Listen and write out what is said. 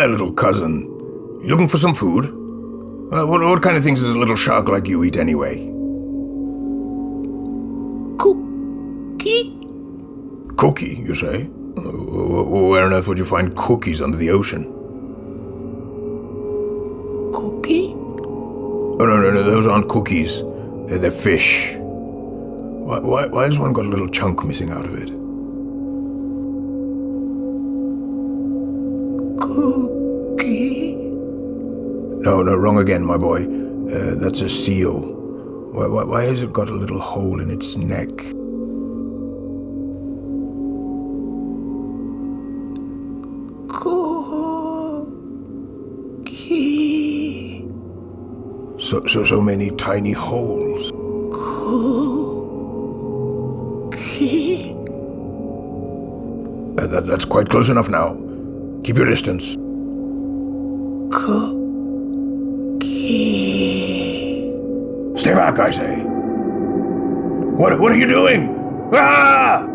there, little cousin. You looking for some food? What kind of things does a little shark like you eat anyway? Cookie? Cookie, you say? Where on earth would you find cookies under the ocean? Cookie? Oh, no, those aren't cookies. They're fish. Why has one got a little chunk missing out of it? Cookie? No, wrong again, my boy. That's a seal. Why has it got a little hole in its neck? Cookie? So many tiny holes. Cookie? That's quite close enough now. Keep your distance. Cookie? Stay back, I say. What are you doing? Ah!